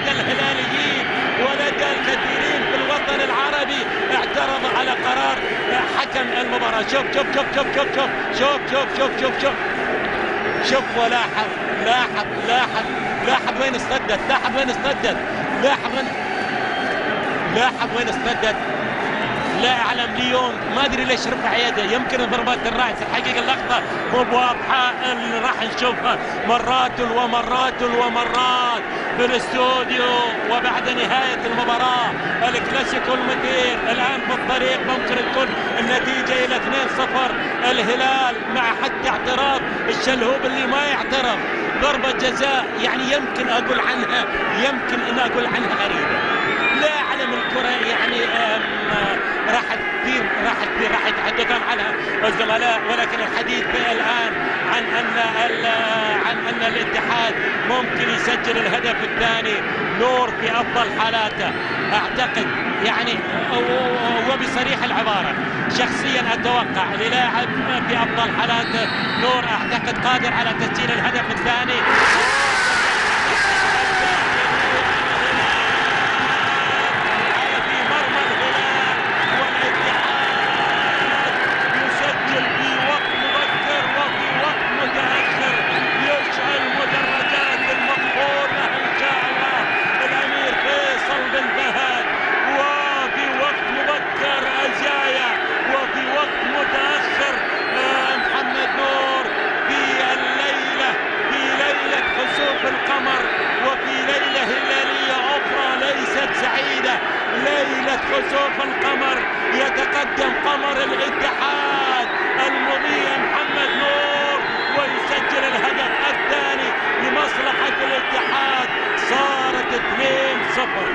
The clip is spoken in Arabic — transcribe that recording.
لدى الهلاليين ولدى الكثيرين في الوطن العربي اعترضوا على قرار حكم المباراة. شوف شوف شوف شوف شوف شوف شوف شوف شوف شوف شوف ولاحظ لاحظ لاحظ لاحظ وين استدت، لاحظ وين استدت، لاحظ وين استدت. لا اعلم ليونغ ما ادري ليش رفع يده، يمكن ضربات الراس. الحقيقه اللقطه مو بواضحه اللي راح نشوفها مرات ومرات ومرات في الاستوديو. وبعد نهايه المباراه الكلاسيكو المثير الان في الطريق، ممكن تكون النتيجه الى 2-0 الهلال مع حتى اعتراف الشلهوب اللي ما يعترف. ضربه جزاء يعني يمكن اقول عنها غريبه. لا اعلم الكره يعني راح يتحدثون عنها الزملاء، ولكن الحديث الان عن ان الاتحاد ممكن يسجل الهدف الثاني. نور في افضل حالاته اعتقد يعني، وبصريح العباره شخصيا اتوقع للاعب في افضل حالاته نور اعتقد قادر على تسجيل الهدف الثاني. القمر وفي ليلة هلالية أخرى ليست سعيدة، ليلة خسوف القمر. يتقدم قمر الاتحاد المضيء محمد نور ويسجل الهدف الثاني لمصلحة الاتحاد. صارت 2-0.